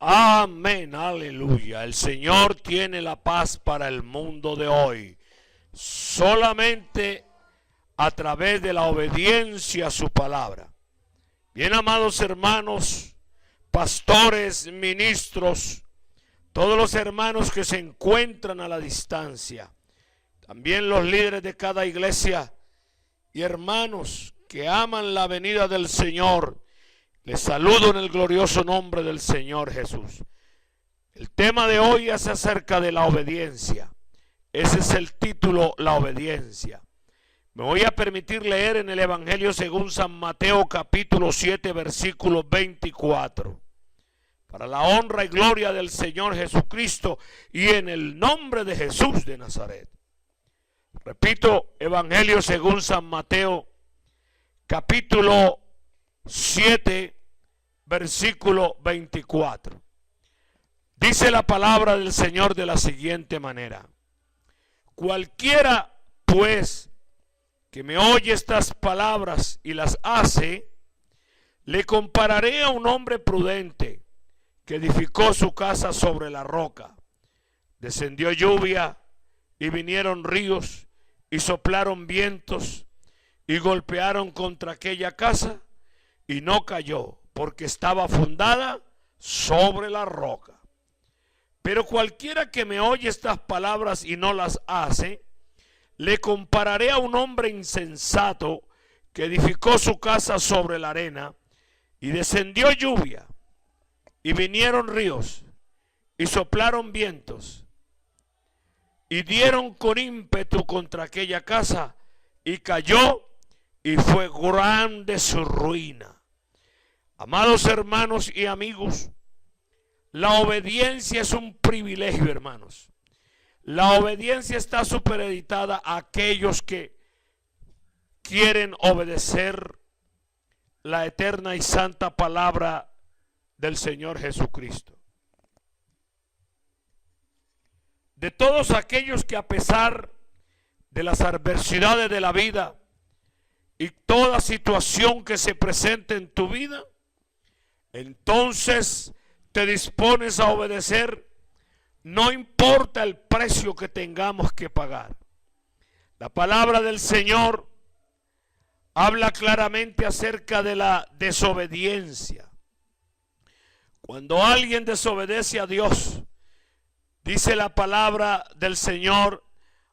Amén, aleluya. El Señor tiene la paz para el mundo de hoy. Solamente a través de la obediencia a su palabra. Bien, amados hermanos, pastores, ministros, todos los hermanos que se encuentran a la distancia, también los líderes de cada iglesia y hermanos que aman la venida del Señor, les saludo en el glorioso nombre del Señor Jesús. El tema de hoy es acerca de la obediencia. Ese es el título, la obediencia. Me voy a permitir leer en el Evangelio según San Mateo capítulo 7 versículo 24. Para la honra y gloria del Señor Jesucristo y en el nombre de Jesús de Nazaret. Repito, Evangelio según San Mateo capítulo 7 versículo 24. Dice la palabra del Señor de la siguiente manera: cualquiera pues que me oye estas palabras y las hace, le compararé a un hombre prudente que edificó su casa sobre la roca. Descendió lluvia y vinieron ríos y soplaron vientos y golpearon contra aquella casa y no cayó, porque estaba fundada sobre la roca. Pero cualquiera que me oye estas palabras y no las hace, le compararé a un hombre insensato que edificó su casa sobre la arena, y descendió lluvia y vinieron ríos y soplaron vientos y dieron con ímpetu contra aquella casa, y cayó, y fue grande su ruina. Amados hermanos y amigos, la obediencia es un privilegio, hermanos. La obediencia está supeditada a aquellos que quieren obedecer la eterna y santa palabra del Señor Jesucristo. De todos aquellos que, a pesar de las adversidades de la vida y toda situación que se presente en tu vida, entonces te dispones a obedecer, no importa el precio que tengamos que pagar. La palabra del Señor habla claramente acerca de la desobediencia. Cuando alguien desobedece a Dios, dice la palabra del Señor: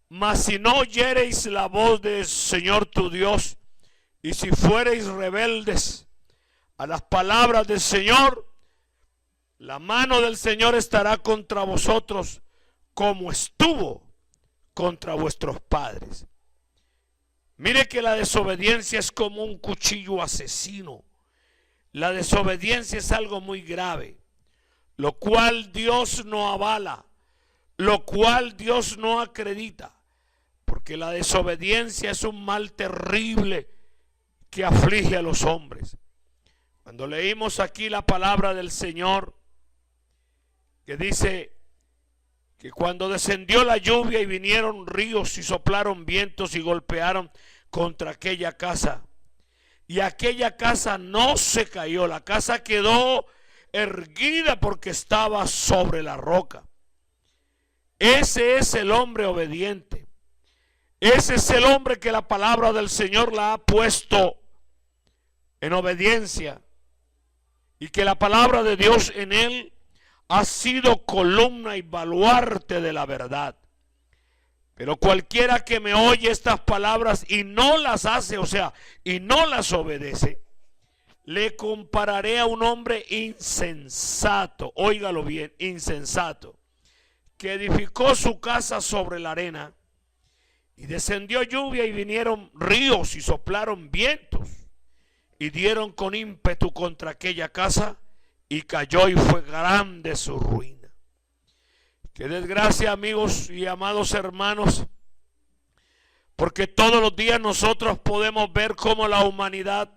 mas si no oyereis la voz del Señor tu Dios, y si fuereis rebeldes a las palabras del Señor, la mano del Señor estará contra vosotros, como estuvo contra vuestros padres. Mire que la desobediencia es como un cuchillo asesino. La desobediencia es algo muy grave, lo cual Dios no avala, lo cual Dios no acredita, porque la desobediencia es un mal terrible que aflige a los hombres. Cuando leímos aquí la palabra del Señor, que dice que cuando descendió la lluvia y vinieron ríos y soplaron vientos y golpearon contra aquella casa, y aquella casa no se cayó, la casa quedó erguida porque estaba sobre la roca. Ese es el hombre obediente. Ese es el hombre que la palabra del Señor la ha puesto en obediencia, y que la palabra de Dios en él ha sido columna y baluarte de la verdad. Pero cualquiera que me oye estas palabras y no las hace, o sea, y no las obedece, le compararé a un hombre insensato, óigalo bien, insensato, que edificó su casa sobre la arena, y descendió lluvia y vinieron ríos y soplaron vientos, y dieron con ímpetu contra aquella casa, y cayó, y fue grande su ruina. Qué desgracia, amigos y amados hermanos, porque todos los días nosotros podemos ver cómo la humanidad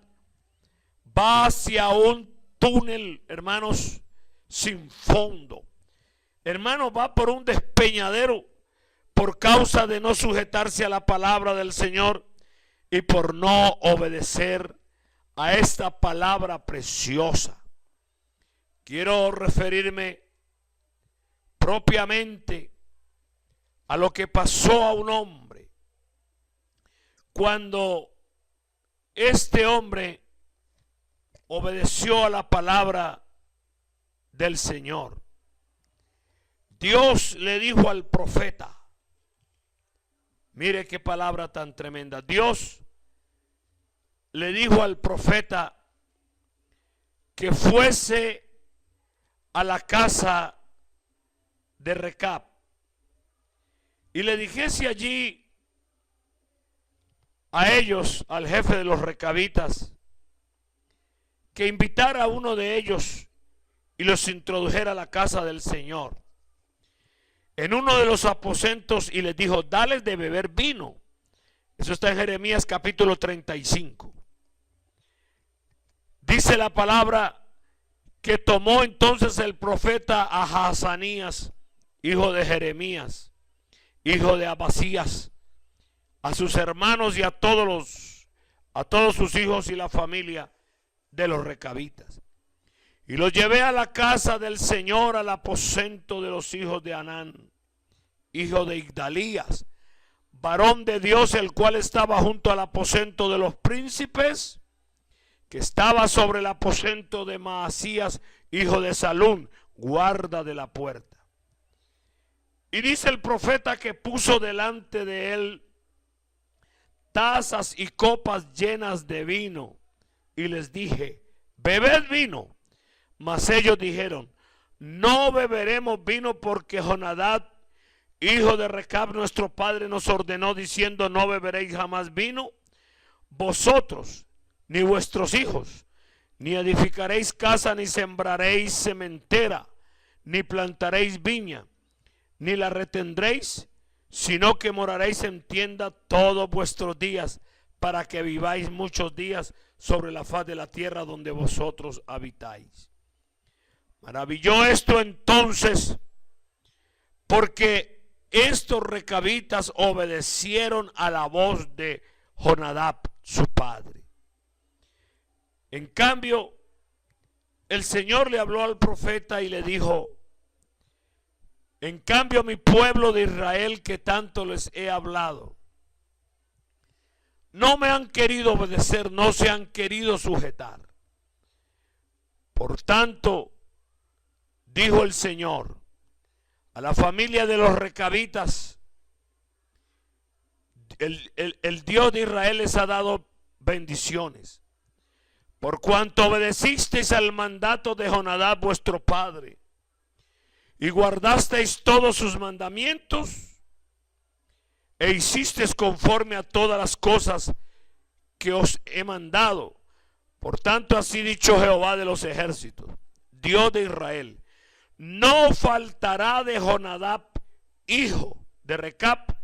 va hacia un túnel, hermanos, sin fondo. Hermanos, va por un despeñadero por causa de no sujetarse a la palabra del Señor y por no obedecer a esta palabra preciosa. quiero referirme propiamente a lo que pasó a un hombre cuando este hombre obedeció a la palabra del Señor. Dios le dijo al profeta, mire qué palabra tan tremenda. Dios le dijo al profeta que fuese a la casa de Recab y le dijese allí a ellos, al jefe de los recabitas, que invitara a uno de ellos y los introdujera a la casa del Señor en uno de los aposentos, y les dijo, dales de beber vino. Eso está en Jeremías capítulo 35. Dice la palabra que tomó entonces el profeta a Hazanías, hijo de Jeremías, hijo de Abasías, a sus hermanos y a todos sus hijos y la familia de los recabitas, y los llevé a la casa del Señor, al aposento de los hijos de Anán, hijo de Igdalías, varón de Dios, el cual estaba junto al aposento de los príncipes, que estaba sobre el aposento de Maasías, hijo de Salún, guarda de la puerta. Y dice el profeta que puso delante de él tazas y copas llenas de vino, y les dije, bebed vino. Mas ellos dijeron, no beberemos vino, porque Jonadab, hijo de Recab, nuestro padre, nos ordenó diciendo, no beberéis jamás vino, vosotros, ni vuestros hijos, ni edificaréis casa, ni sembraréis sementera, ni plantaréis viña, ni la retendréis, sino que moraréis en tienda todos vuestros días, para que viváis muchos días sobre la faz de la tierra donde vosotros habitáis. Maravilló esto entonces, porque estos recabitas obedecieron a la voz de Jonadab, su padre. En cambio, el Señor le habló al profeta y le dijo, en cambio mi pueblo de Israel, que tanto les he hablado, no me han querido obedecer, no se han querido sujetar. Por tanto, dijo el Señor, a la familia de los recabitas, el Dios de Israel les ha dado bendiciones. Por cuanto obedecisteis al mandato de Jonadab vuestro padre, y guardasteis todos sus mandamientos, e hicisteis conforme a todas las cosas que os he mandado. Por tanto, así dicho Jehová de los ejércitos, Dios de Israel, no faltará de Jonadab, hijo de Recab,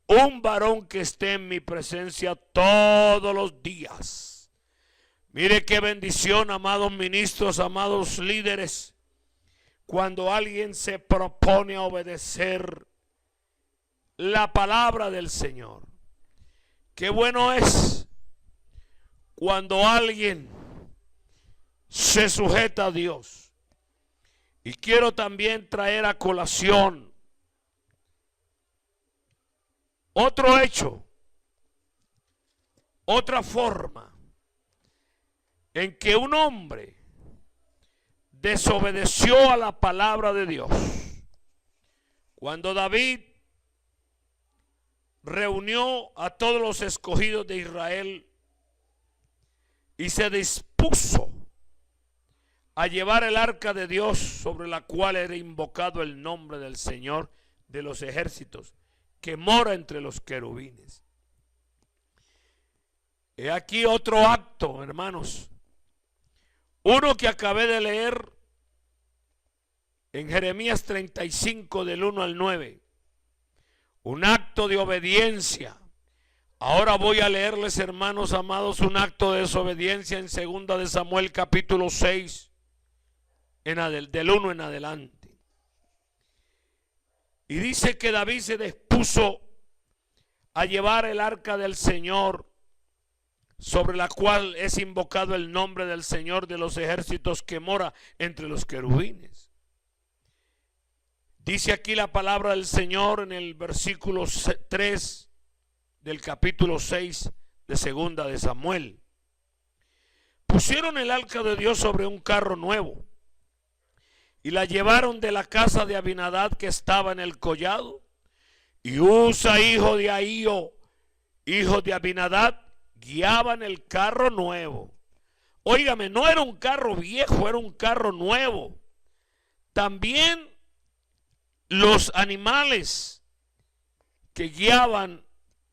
un varón que esté en mi presencia todos los días. Mire qué bendición, amados ministros, amados líderes, cuando alguien se propone a obedecer la palabra del Señor. Qué bueno es cuando alguien se sujeta a Dios. Y quiero también traer a colación otro hecho, otra forma en que un hombre desobedeció a la palabra de Dios. Cuando David reunió a todos los escogidos de Israel y se dispuso a llevar el arca de Dios, sobre la cual era invocado el nombre del Señor de los ejércitos, que mora entre los querubines. He aquí otro acto, hermanos. Uno que acabé de leer en Jeremías 35 del 1 al 9. Un acto de obediencia. Ahora voy a leerles, hermanos amados, un acto de desobediencia en 2 de Samuel capítulo 6, del 1 en adelante. Y dice que David se dispuso a llevar el arca del Señor sobre la cual es invocado el nombre del Señor de los ejércitos que mora entre los querubines. Dice aquí la palabra del Señor en el versículo 3 del capítulo 6 de segunda de Samuel. Pusieron el arca de Dios sobre un carro nuevo y la llevaron de la casa de Abinadab que estaba en el collado. Y Usa, hijo de Ahío, hijo de Abinadab, guiaban el carro nuevo. Óigame, no era un carro viejo, era un carro nuevo. También los animales que guiaban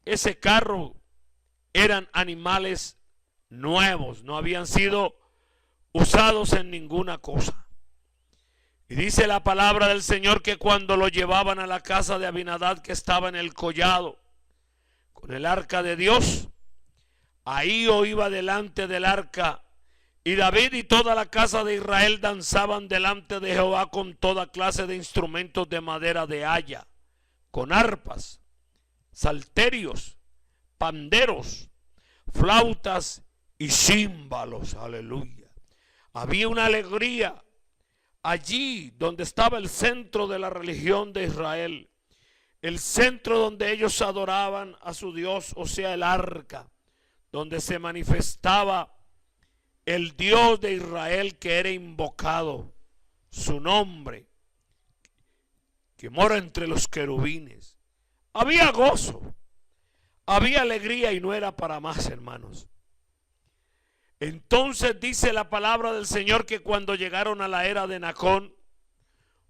ese carro eran animales nuevos, no habían sido usados en ninguna cosa. Y dice la palabra del Señor que cuando lo llevaban a la casa de Abinadab que estaba en el collado con el arca de Dios, Ahío iba delante del arca, y David y toda la casa de Israel danzaban delante de Jehová con toda clase de instrumentos de madera de haya, con arpas, salterios, panderos, flautas y címbalos. Aleluya. Había una alegría allí donde estaba el centro de la religión de Israel, el centro donde ellos adoraban a su Dios, o sea, el arca, donde se manifestaba el Dios de Israel que era invocado, su nombre, que mora entre los querubines. Había gozo, había alegría y no era para más, hermanos. Entonces dice la palabra del Señor que cuando llegaron a la era de Nacón,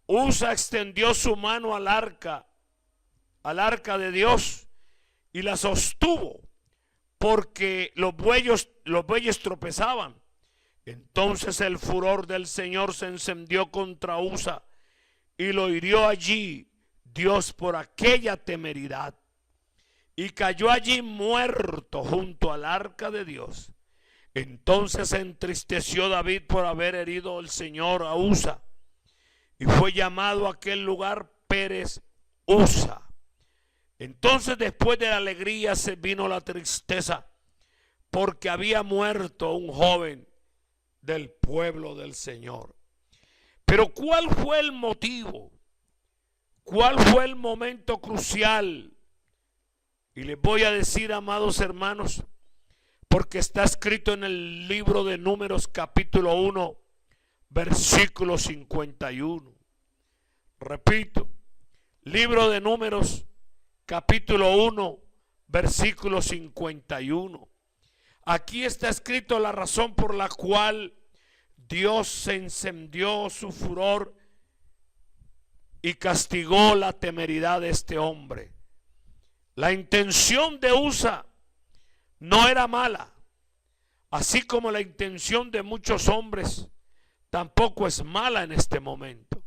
Usa extendió su mano al arca de Dios y la sostuvo porque los bueyes tropezaban. Entonces el furor del Señor se encendió contra Usa y lo hirió allí Dios por aquella temeridad, y cayó allí muerto junto al arca de Dios. Entonces se entristeció David por haber herido el Señor a Usa, y fue llamado a aquel lugar Pérez Usa. Entonces después de la alegría se vino la tristeza, porque había muerto un joven del pueblo del Señor. Pero ¿cuál fue el motivo? ¿Cuál fue el momento crucial? Y les voy a decir, amados hermanos, porque está escrito en el libro de Números capítulo 1, versículo 51. Repito, libro de Números capítulo 1, versículo 51. Aquí está escrito la razón por la cual Dios se encendió su furor y castigó la temeridad de este hombre. La intención de Usa no era mala, así como la intención de muchos hombres tampoco es mala en este momento.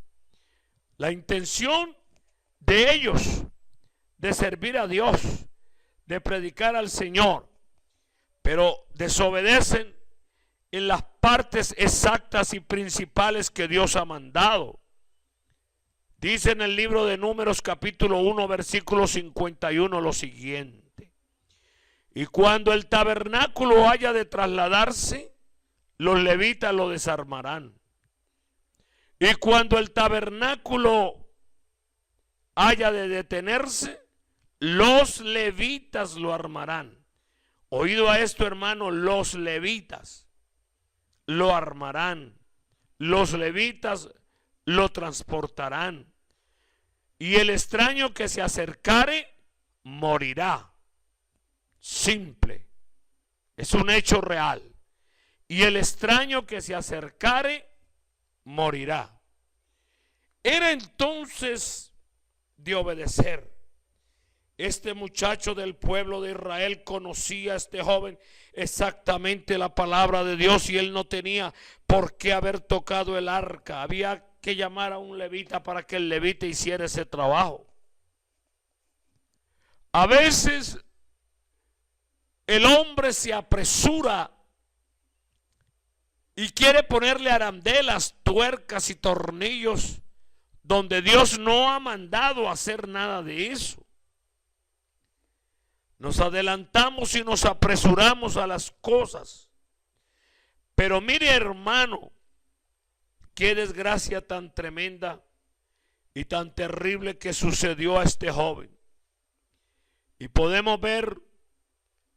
La intención de ellos de servir a Dios, de predicar al Señor, pero desobedecen en las partes exactas y principales que Dios ha mandado. Dice en el libro de Números capítulo 1 versículo 51 lo siguiente: y cuando el tabernáculo haya de trasladarse, los levitas lo desarmarán. Y cuando el tabernáculo haya de detenerse, los levitas lo armarán. Oído a esto, hermano, los levitas lo armarán, los levitas lo transportarán, y el extraño que se acercare morirá. Simple, es un hecho real. Y el extraño que se acercare morirá. Era entonces de obedecer. Este muchacho del pueblo de Israel conocía a este joven exactamente la palabra de Dios, y él no tenía por qué haber tocado el arca. Había que llamar a un levita para que el levita hiciera ese trabajo. A veces el hombre se apresura y quiere ponerle arandelas, tuercas y tornillos donde Dios no ha mandado hacer nada de eso. Nos adelantamos y nos apresuramos a las cosas. Pero mire, hermano, qué desgracia tan tremenda y tan terrible que sucedió a este joven. Y podemos ver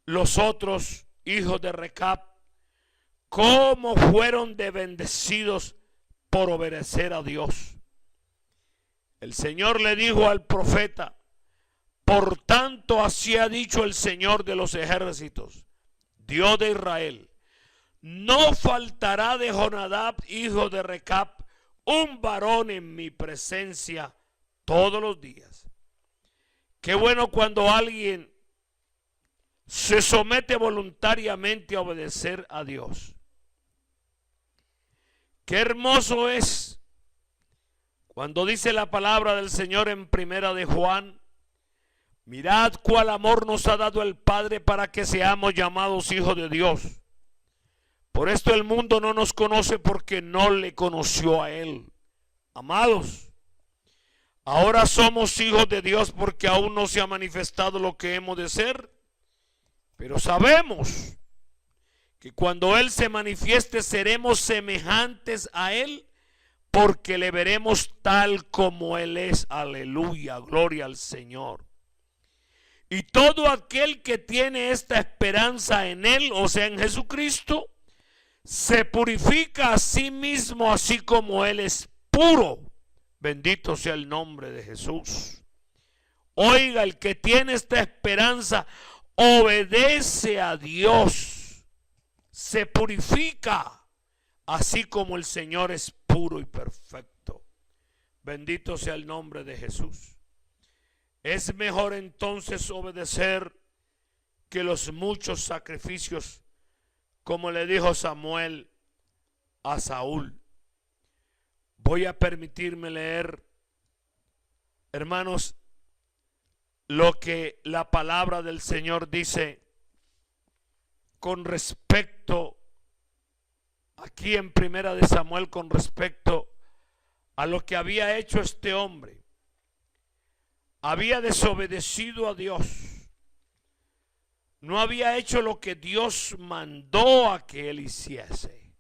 los otros hijos de Recab cómo fueron de bendecidos por obedecer a Dios. El Señor le dijo al profeta: por tanto, así ha dicho el Señor de los ejércitos, Dios de Israel: no faltará de Jonadab, hijo de Recab, un varón en mi presencia todos los días. Qué bueno cuando alguien se somete voluntariamente a obedecer a Dios. Qué hermoso es cuando dice la palabra del Señor en Primera de Juan: mirad cuál amor nos ha dado el Padre para que seamos llamados hijos de Dios. Por esto el mundo no nos conoce, porque no le conoció a Él. Amados, ahora somos hijos de Dios porque aún no se ha manifestado lo que hemos de ser. Pero sabemos que cuando Él se manifieste seremos semejantes a Él, porque le veremos tal como Él es. Aleluya, gloria al Señor. Y todo aquel que tiene esta esperanza en Él, o sea, en Jesucristo, se purifica a sí mismo, así como Él es puro. Bendito sea el nombre de Jesús. Oiga, el que tiene esta esperanza obedece a Dios, se purifica, así como el Señor es puro y perfecto. Bendito sea el nombre de Jesús. Es mejor entonces obedecer que los muchos sacrificios, como le dijo Samuel a Saúl. Voy a permitirme leer, hermanos, lo que la palabra del Señor dice con respecto, aquí en Primera de Samuel, con respecto a lo que había hecho este hombre. Había desobedecido a Dios. No había hecho lo que Dios mandó a que él hiciese.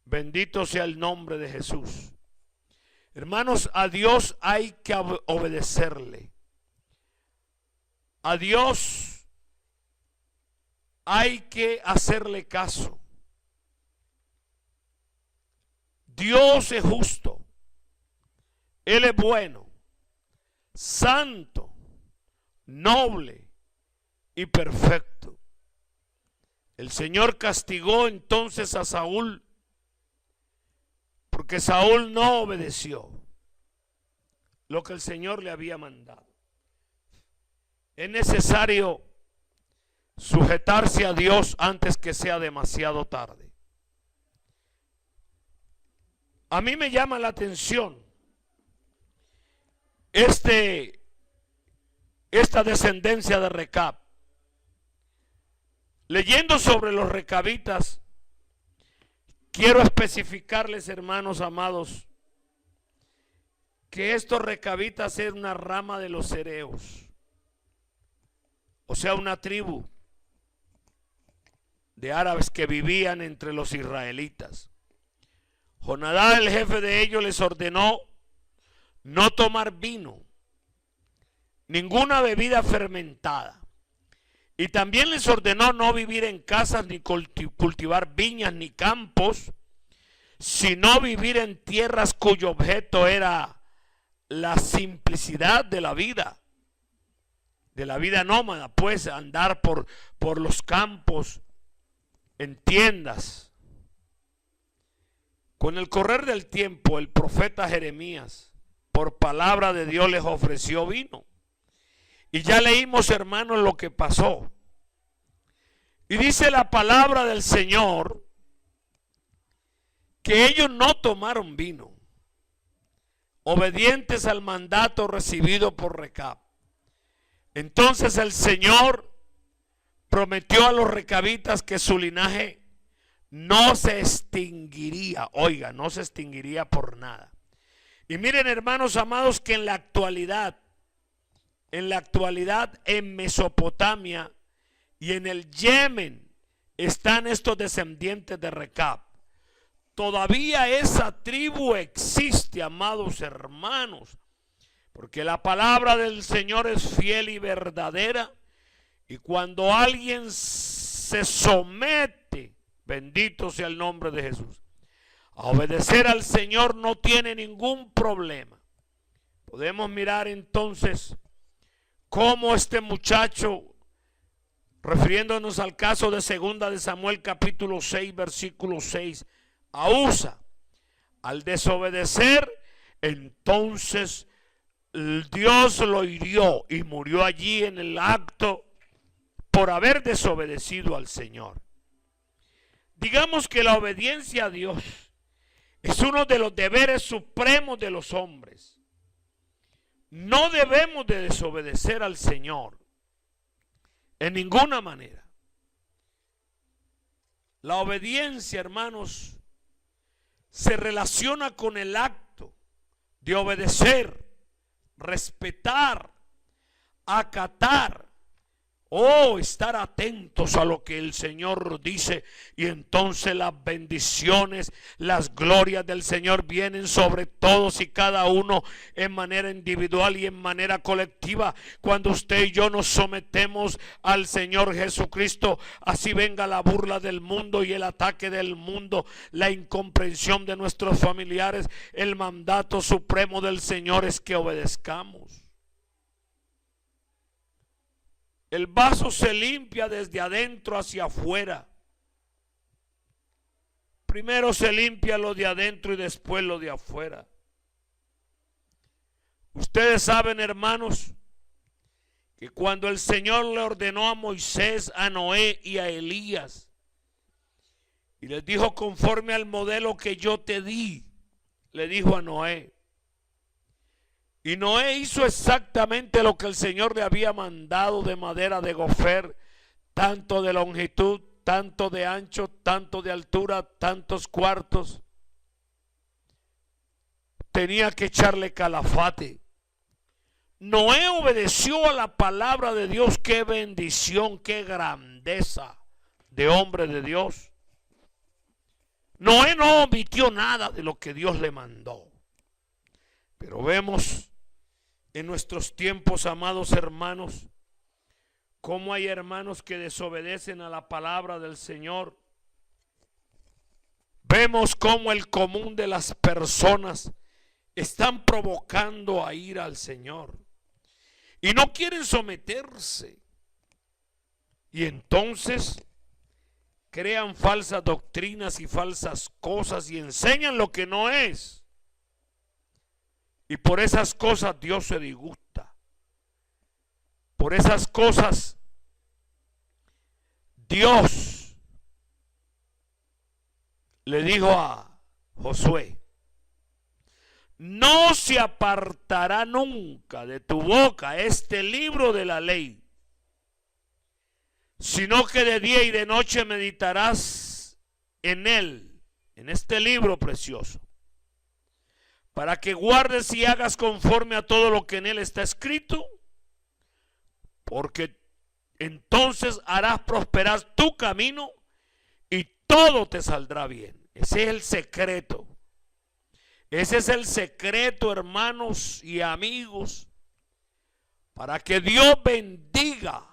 Bendito sea el nombre de Jesús. Hermanos, a Dios hay que obedecerle. A Dios hay que hacerle caso. Dios es justo. Él es bueno, santo, noble y perfecto. El Señor castigó entonces a Saúl porque Saúl no obedeció lo que el Señor le había mandado. Es necesario sujetarse a Dios antes que sea demasiado tarde. A mí me llama la atención esta descendencia de Recab. Leyendo sobre los recabitas, quiero especificarles, hermanos amados, que estos recabitas eran una rama de los cereos, o sea, una tribu de árabes que vivían entre los israelitas. Jonadab, el jefe de ellos, les ordenó no tomar vino, ninguna bebida fermentada. Y también les ordenó no vivir en casas, ni cultivar viñas, ni campos, sino vivir en tierras cuyo objeto era la simplicidad de la vida nómada, pues andar por los campos en tiendas. Con el correr del tiempo, el profeta Jeremías, por palabra de Dios, les ofreció vino. Y ya leímos, hermanos, lo que pasó. Y dice la palabra del Señor que ellos no tomaron vino, obedientes al mandato recibido por Recab. Entonces el Señor prometió a los recabitas que su linaje no se extinguiría. Oiga, no se extinguiría por nada. Y miren, hermanos amados, que en la actualidad en la actualidad en Mesopotamia y en el Yemen están estos descendientes de Recab. Todavía esa tribu existe, amados hermanos, porque la palabra del Señor es fiel y verdadera, y cuando alguien se somete, bendito sea el nombre de Jesús, a obedecer al Señor, no tiene ningún problema. Podemos mirar entonces cómo este muchacho, refiriéndonos al caso de 2 de Samuel capítulo 6 versículo 6, a Usa, al desobedecer, entonces Dios lo hirió y murió allí en el acto por haber desobedecido al Señor. Digamos que la obediencia a Dios es uno de los deberes supremos de los hombres. No debemos de desobedecer al Señor en ninguna manera. La obediencia, hermanos, se relaciona con el acto de obedecer, respetar, acatar, estar atentos a lo que el Señor dice, y entonces las bendiciones, las glorias del Señor vienen sobre todos y cada uno en manera individual y en manera colectiva. Cuando usted y yo nos sometemos al Señor Jesucristo, así venga la burla del mundo y el ataque del mundo, la incomprensión de nuestros familiares, el mandato supremo del Señor es que obedezcamos. El vaso se limpia desde adentro hacia afuera. Primero se limpia lo de adentro y después lo de afuera. Ustedes saben, hermanos, que cuando el Señor le ordenó a Moisés, a Noé y a Elías, y les dijo: conforme al modelo que yo te di, le dijo a Noé. Y Noé hizo exactamente lo que el Señor le había mandado, de madera de gofer, tanto de longitud, tanto de ancho, tanto de altura, tantos cuartos. Tenía que echarle calafate. Noé obedeció a la palabra de Dios. Qué bendición, qué grandeza de hombre de Dios. Noé no omitió nada de lo que Dios le mandó. Pero vemos en nuestros tiempos, amados hermanos, cómo hay hermanos que desobedecen a la palabra del Señor. Vemos cómo el común de las personas están provocando a ira al Señor y no quieren someterse, y entonces crean falsas doctrinas y falsas cosas y enseñan lo que no es. Y por esas cosas Dios se disgusta. Por esas cosas Dios le dijo a Josué: no se apartará nunca de tu boca este libro de la ley, sino que de día y de noche meditarás en él, en este libro precioso, para que guardes y hagas conforme a todo lo que en él está escrito, porque entonces harás prosperar tu camino y todo te saldrá bien. Ese es el secreto. Ese es el secreto, hermanos y amigos, para que Dios bendiga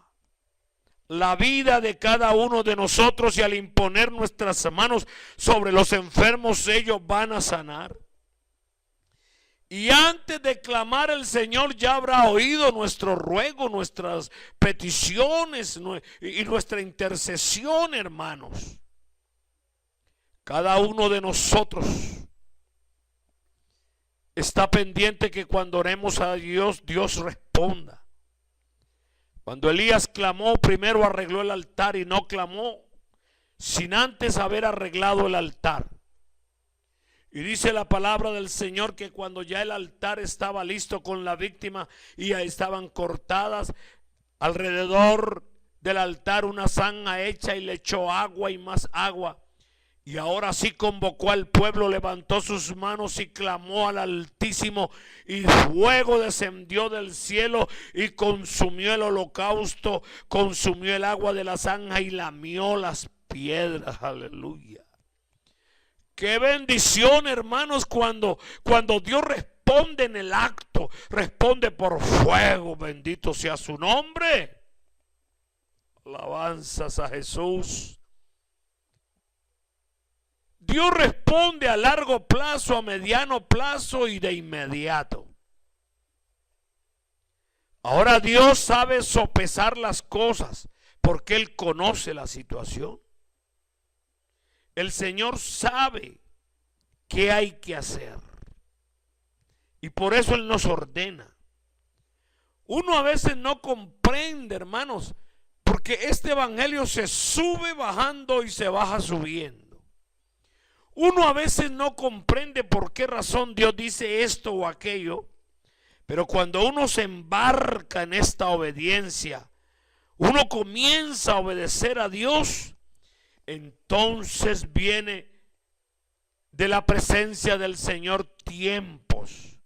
la vida de cada uno de nosotros, y al imponer nuestras manos sobre los enfermos, ellos van a sanar. Y antes de clamar, el Señor ya habrá oído nuestro ruego, nuestras peticiones y nuestra intercesión, hermanos. Cada uno de nosotros está pendiente que cuando oremos a Dios, Dios responda. Cuando Elías clamó, primero arregló el altar, y no clamó sin antes haber arreglado el altar. Y dice la palabra del Señor que cuando ya el altar estaba listo con la víctima y ya estaban cortadas, alrededor del altar una zanja hecha, y le echó agua y más agua. Y ahora sí convocó al pueblo, levantó sus manos y clamó al Altísimo, y fuego descendió del cielo y consumió el holocausto, consumió el agua de la zanja y lamió las piedras. Aleluya. Qué bendición, hermanos, cuando Dios responde en el acto, responde por fuego. Bendito sea su nombre. Alabanzas a Jesús. Dios responde a largo plazo, a mediano plazo y de inmediato. Ahora Dios sabe sopesar las cosas porque Él conoce la situación. El Señor sabe qué hay que hacer. Y por eso Él nos ordena. Uno a veces no comprende, hermanos, porque este evangelio se sube bajando y se baja subiendo. Uno a veces no comprende por qué razón Dios dice esto o aquello, pero cuando uno se embarca en esta obediencia, uno comienza a obedecer a Dios, entonces viene de la presencia del Señor tiempos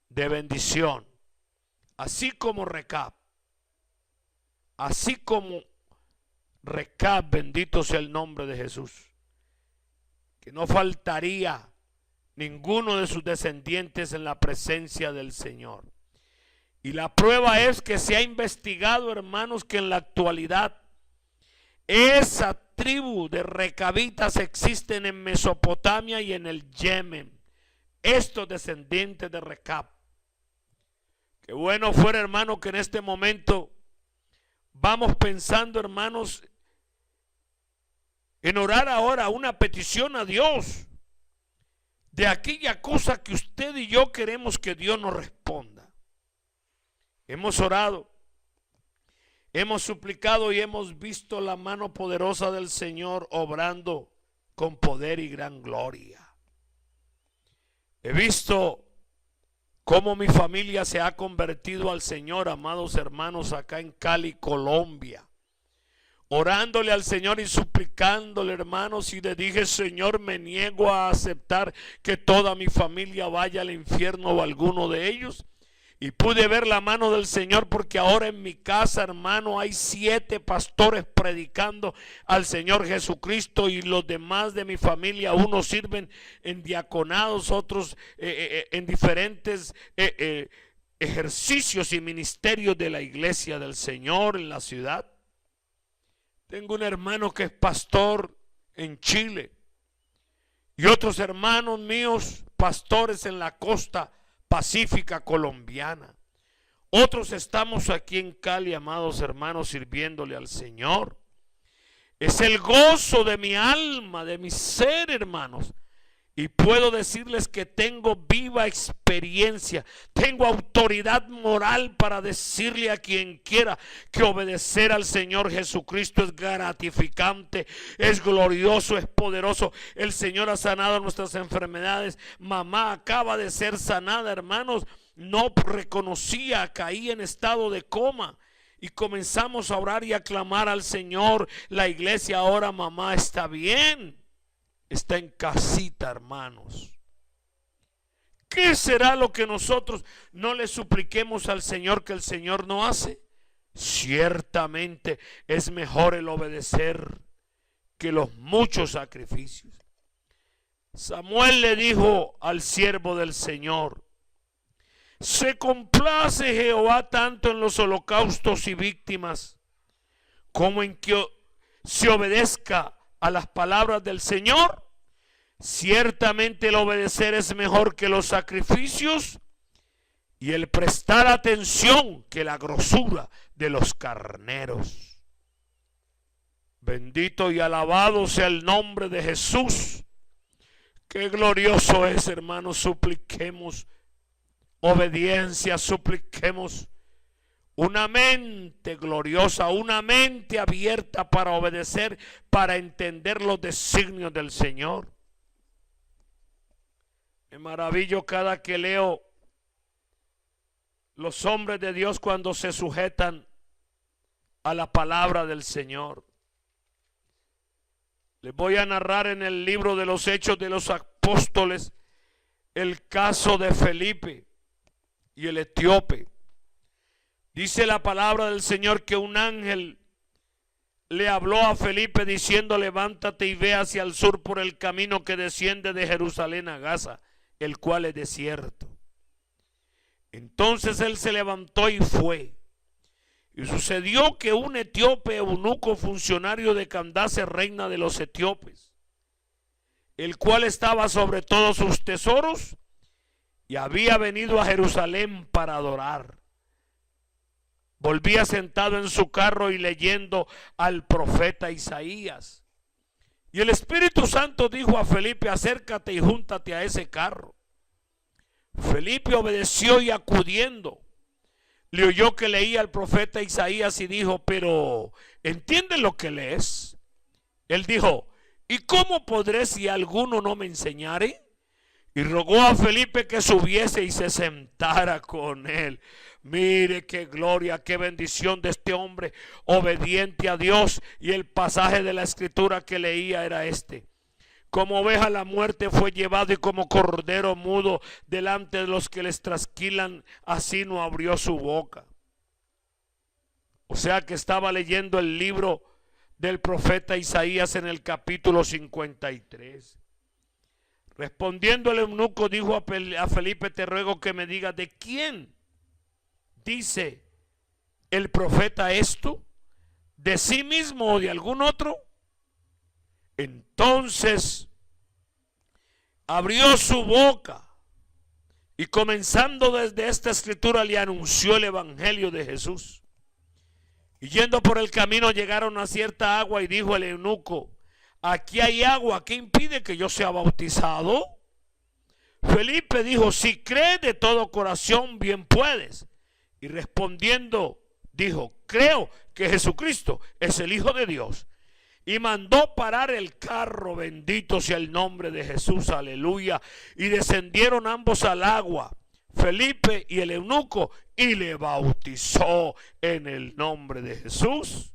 de bendición, así como Recab, bendito sea el nombre de Jesús. Que no faltaría ninguno de sus descendientes en la presencia del Señor. Y la prueba es que se ha investigado, hermanos, que en la actualidad esa tribu de recabitas existen en Mesopotamia y en el Yemen. Estos descendientes de Recab. Qué bueno fuera, hermano, que en este momento vamos pensando, hermanos, en orar ahora una petición a Dios de aquella cosa que usted y yo queremos que Dios nos responda. Hemos orado, hemos suplicado y hemos visto la mano poderosa del Señor obrando con poder y gran gloria. He visto cómo mi familia se ha convertido al Señor, amados hermanos, acá en Cali, Colombia. Orándole al Señor y suplicándole, hermanos, y le dije: Señor, me niego a aceptar que toda mi familia vaya al infierno o alguno de ellos. Y pude ver la mano del Señor, porque ahora en mi casa, hermano, hay 7 pastores predicando al Señor Jesucristo, y los demás de mi familia, unos sirven en diaconados, otros en diferentes ejercicios y ministerios de la iglesia del Señor en la ciudad. Tengo un hermano que es pastor en Chile y otros hermanos míos pastores en la costa pacífica colombiana. Otros estamos aquí en Cali, amados hermanos, sirviéndole al Señor. Es el gozo de mi alma, de mi ser, hermanos. Y puedo decirles que tengo viva experiencia, tengo autoridad moral para decirle a quien quiera que obedecer al Señor Jesucristo es gratificante, es glorioso, es poderoso. El Señor ha sanado nuestras enfermedades. Mamá acaba de ser sanada, hermanos. No reconocía, caía en estado de coma. Y comenzamos a orar y a clamar al Señor. La iglesia ahora, mamá está bien. Está en casita, hermanos. ¿Qué será lo que nosotros no le supliquemos al Señor que el Señor no hace? Ciertamente es mejor el obedecer que los muchos sacrificios. Samuel le dijo al siervo del Señor: se complace Jehová tanto en los holocaustos y víctimas como en que se obedezca a las palabras del Señor. Ciertamente el obedecer es mejor que los sacrificios, y el prestar atención que la grosura de los carneros. Bendito y alabado sea el nombre de Jesús. Qué glorioso es, hermanos. Supliquemos obediencia, supliquemos una mente gloriosa, una mente abierta para obedecer, para entender los designios del Señor. Me maravillo cada que leo los hombres de Dios cuando se sujetan a la palabra del Señor. Les voy a narrar en el libro de los Hechos de los Apóstoles el caso de Felipe y el etíope. Dice la palabra del Señor que un ángel le habló a Felipe diciendo: levántate y ve hacia el sur por el camino que desciende de Jerusalén a Gaza, el cual es desierto. Entonces él se levantó y fue. Y sucedió que un etíope eunuco, funcionario de Candace, reina de los etíopes, el cual estaba sobre todos sus tesoros, y había venido a Jerusalén para adorar, volvía sentado en su carro y leyendo al profeta Isaías. Y el Espíritu Santo dijo a Felipe: acércate y júntate a ese carro. Felipe obedeció y acudiendo, le oyó que leía al profeta Isaías y dijo: pero ¿entiendes lo que lees? Él dijo: ¿y cómo podré si alguno no me enseñare? Y rogó a Felipe que subiese y se sentara con él. Mire qué gloria, qué bendición de este hombre obediente a Dios. Y el pasaje de la escritura que leía era este: como oveja a la muerte fue llevado, y como cordero mudo delante de los que les trasquilan, así no abrió su boca. O sea que estaba leyendo el libro del profeta Isaías en el capítulo 53. Respondiendo el eunuco dijo a Felipe: te ruego que me digas, ¿de quién dice el profeta esto? ¿De sí mismo o de algún otro? Entonces abrió su boca y, comenzando desde esta escritura, le anunció el evangelio de Jesús. Y yendo por el camino llegaron a cierta agua, y dijo el eunuco: aquí hay agua, ¿qué impide que yo sea bautizado? Felipe dijo: si crees de todo corazón, bien puedes. Y respondiendo dijo: creo que Jesucristo es el Hijo de Dios. Y mandó parar el carro, bendito sea el nombre de Jesús, aleluya. Y descendieron ambos al agua, Felipe y el eunuco, y le bautizó en el nombre de Jesús.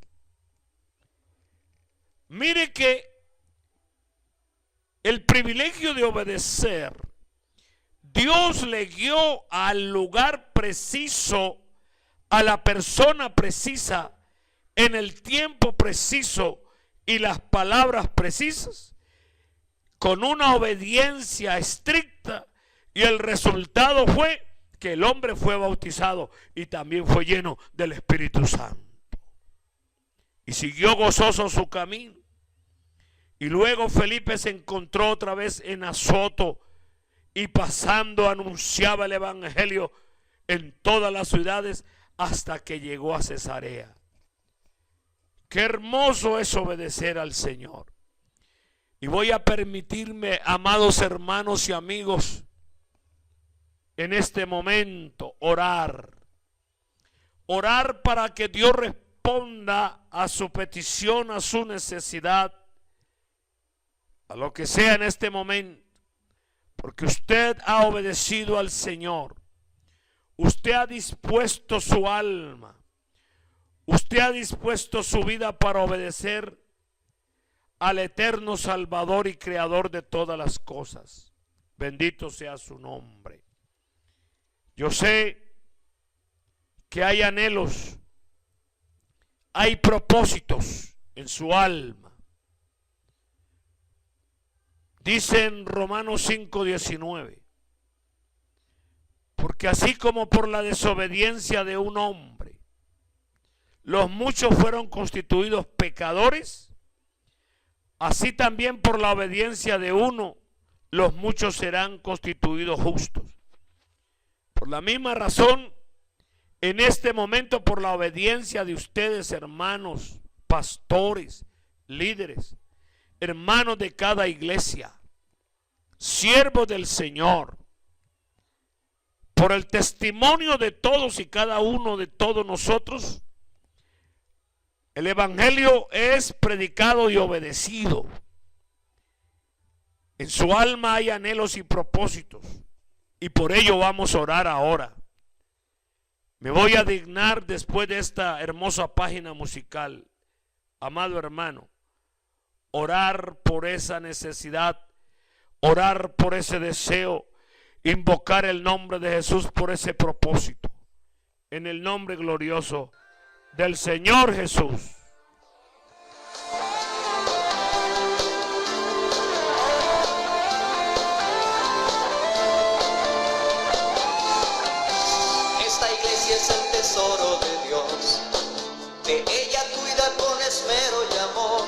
Mire que el privilegio de obedecer, Dios le guió al lugar preciso, a la persona precisa, en el tiempo preciso y las palabras precisas, con una obediencia estricta, y el resultado fue que el hombre fue bautizado y también fue lleno del Espíritu Santo. Y siguió gozoso su camino. Y luego Felipe se encontró otra vez en Azoto, y pasando anunciaba el evangelio en todas las ciudades hasta que llegó a Cesarea. Qué hermoso es obedecer al Señor. Y voy a permitirme, amados hermanos y amigos, en este momento orar. Orar para que Dios responda a su petición, a su necesidad, a lo que sea en este momento. Porque usted ha obedecido al Señor. Usted ha dispuesto su alma. Usted ha dispuesto su vida para obedecer al eterno Salvador y Creador de todas las cosas. Bendito sea su nombre. Yo sé que hay anhelos, hay propósitos en su alma. Dice en Romanos 5:19, porque así como por la desobediencia de un hombre los muchos fueron constituidos pecadores, así también por la obediencia de uno los muchos serán constituidos justos. Por la misma razón, en este momento, por la obediencia de ustedes, hermanos, pastores, líderes, hermanos de cada iglesia, siervos del Señor, por el testimonio de todos y cada uno de todos nosotros, el evangelio es predicado y obedecido. En su alma hay anhelos y propósitos, y por ello vamos a orar ahora. Me voy a dignar, después de esta hermosa página musical, amado hermano, orar por esa necesidad, orar por ese deseo, invocar el nombre de Jesús por ese propósito. En el nombre glorioso del Señor Jesús. Esta iglesia es el tesoro de Dios, de ella cuida con esmero y amor.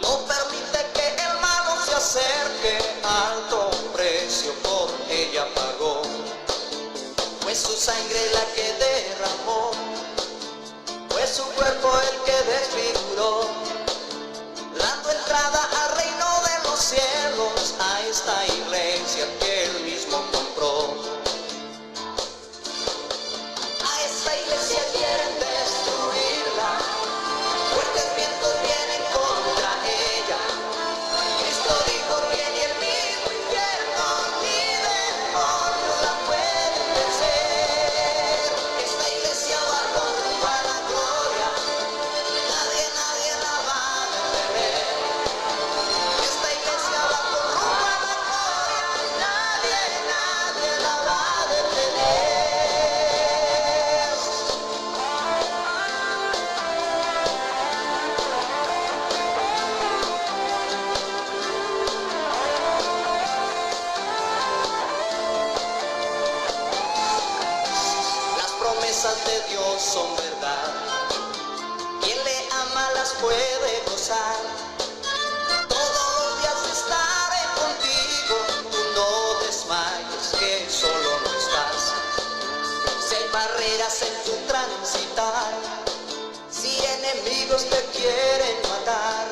No permite que el malo se acerque, alto precio por ella pagó. Fue su sangre la que derramó, fue su cuerpo el que desfiguró, dando entrada al reino de los cielos, a esta iglesia que él mismo compró. A esta iglesia quieren destruirla, fuertes vientos vienen contra ella. Cristo dijo que ni el mismo infierno ni demonios la pueden vencer. Esta iglesia va rumbo a la gloria, nadie la va a detener. Esta iglesia va rumbo a la gloria, nadie la va a detener. Las promesas de Dios son verdad, quien le ama las puede gozar. Todos los días estaré contigo, tú no desmayes, que solo no estás. Si hay barreras en tu transitar, si enemigos te quieren matar,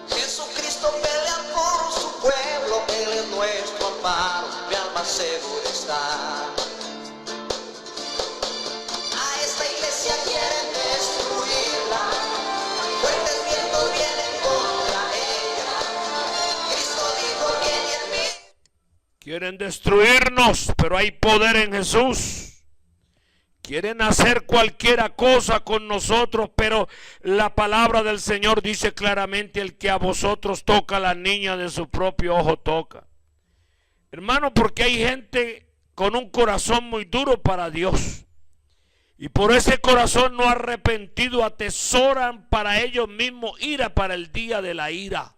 Jesucristo pelea por su pueblo, Él es nuestro amparo, mi alma segura está. A esta iglesia quieren destruirla, fuertes vientos vienen contra ella. Cristo dijo que ni el mismo. Quieren destruirnos, pero hay poder en Jesús. Quieren hacer cualquiera cosa con nosotros, pero la palabra del Señor dice claramente: el que a vosotros toca, la niña de su propio ojo toca. Hermano, porque hay gente con un corazón muy duro para Dios, y por ese corazón no arrepentido atesoran para ellos mismos ira para el día de la ira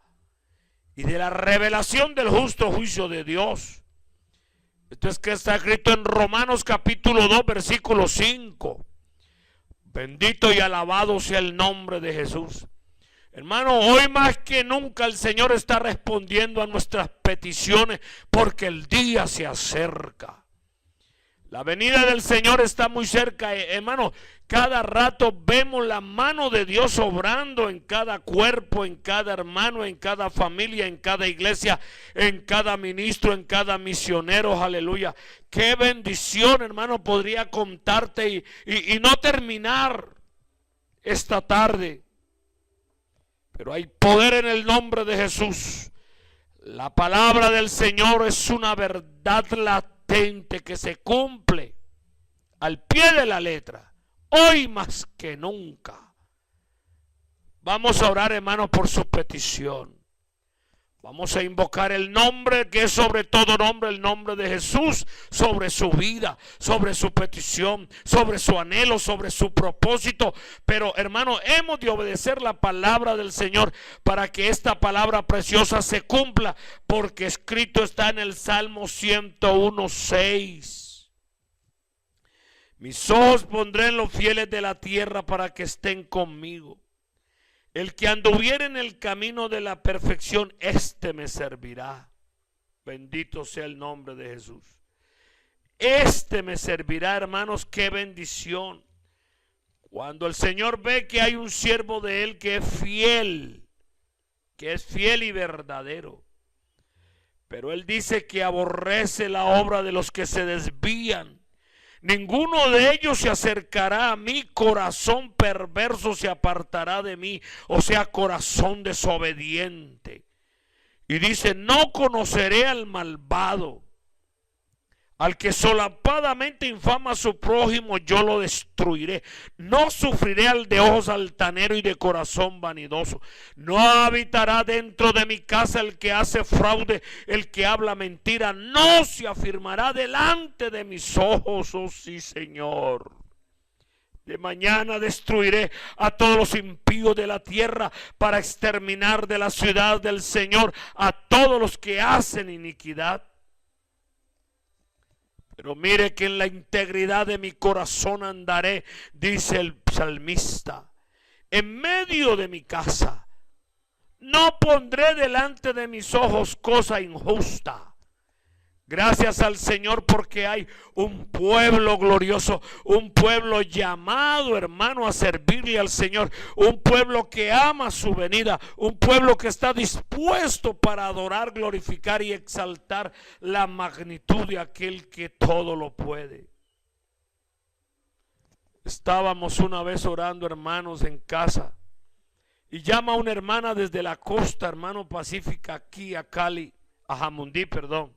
y de la revelación del justo juicio de Dios. Esto es que está escrito en Romanos capítulo 2 versículo 5. Bendito y alabado sea el nombre de Jesús. Hermano, hoy más que nunca el Señor está respondiendo a nuestras peticiones, porque el día se acerca. La venida del Señor está muy cerca, hermano. Cada rato vemos la mano de Dios obrando en cada cuerpo, en cada hermano, en cada familia, en cada iglesia, en cada ministro, en cada misionero. Aleluya. Qué bendición, hermano, podría contarte y no terminar esta tarde. Pero hay poder en el nombre de Jesús. La palabra del Señor es una verdad latente que se cumple al pie de la letra, hoy más que nunca. Vamos a orar, hermano, por su petición. Vamos a invocar el nombre que es sobre todo nombre, el nombre de Jesús, sobre su vida, sobre su petición, sobre su anhelo, sobre su propósito. Pero, hermano, hemos de obedecer la palabra del Señor para que esta palabra preciosa se cumpla, porque escrito está en el Salmo 101:6. Mis ojos pondré en los fieles de la tierra para que estén conmigo. El que anduviere en el camino de la perfección, este me servirá. Bendito sea el nombre de Jesús. Este me servirá, hermanos, qué bendición. Cuando el Señor ve que hay un siervo de Él que es fiel y verdadero. Pero Él dice que aborrece la obra de los que se desvían. Ninguno de ellos se acercará a mí, corazón perverso se apartará de mí, o sea, corazón desobediente. Y dice, no conoceré al malvado. Al que solapadamente infama a su prójimo, yo lo destruiré. No sufriré al de ojos altanero y de corazón vanidoso. No habitará dentro de mi casa el que hace fraude, el que habla mentira. No se afirmará delante de mis ojos, oh sí, Señor. De mañana destruiré a todos los impíos de la tierra para exterminar de la ciudad del Señor a todos los que hacen iniquidad. Pero mire que en la integridad de mi corazón andaré, dice el salmista, en medio de mi casa. No pondré delante de mis ojos cosa injusta. Gracias al Señor porque hay un pueblo glorioso, un pueblo llamado, hermano, a servirle al Señor, un pueblo que ama su venida, un pueblo que está dispuesto para adorar, glorificar y exaltar la magnitud de aquel que todo lo puede. Estábamos una vez orando, hermanos, en casa, y llama una hermana desde la costa, hermano, pacífica, aquí a Cali, a Jamundí, perdón.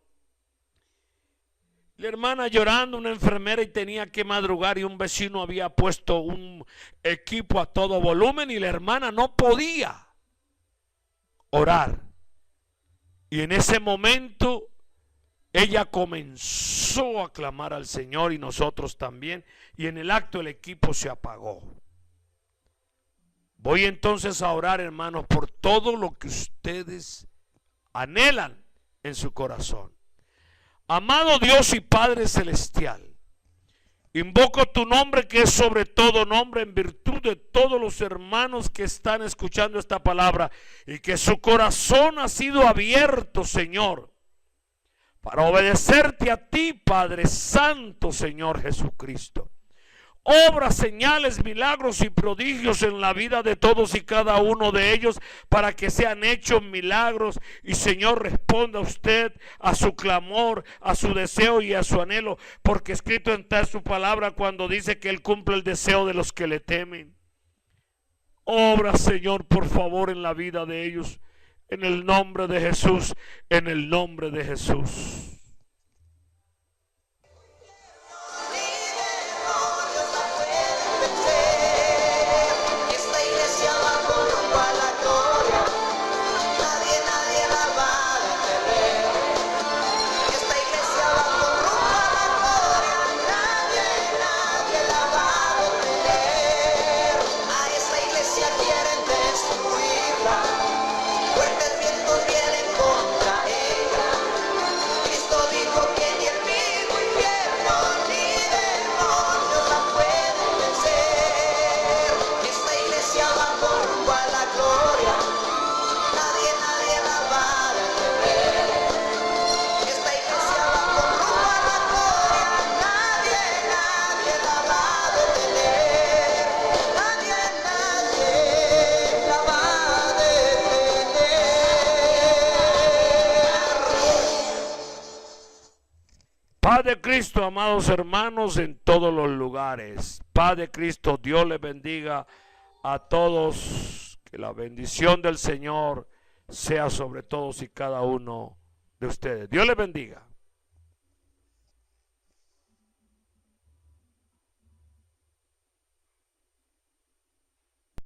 La hermana llorando, una enfermera, y tenía que madrugar, y un vecino había puesto un equipo a todo volumen y la hermana no podía orar. Y en ese momento ella comenzó a clamar al Señor y nosotros también, y en el acto el equipo se apagó. Voy entonces a orar, hermanos, por todo lo que ustedes anhelan en su corazón. Amado Dios y Padre Celestial, invoco tu nombre que es sobre todo nombre, en virtud de todos los hermanos que están escuchando esta palabra y que su corazón ha sido abierto, Señor, para obedecerte a ti, Padre Santo, Señor Jesucristo. Obra, señales, milagros y prodigios en la vida de todos y cada uno de ellos, para que sean hechos milagros. Y Señor, responda usted a su clamor, a su deseo y a su anhelo, porque escrito está su palabra cuando dice que Él cumple el deseo de los que le temen. Obra, Señor, por favor, en la vida de ellos, en el nombre de Jesús, en el nombre de Jesús. Paz de Cristo, amados hermanos, en todos los lugares. Paz de Cristo, Dios les bendiga a todos. Que la bendición del Señor sea sobre todos y cada uno de ustedes. Dios les bendiga.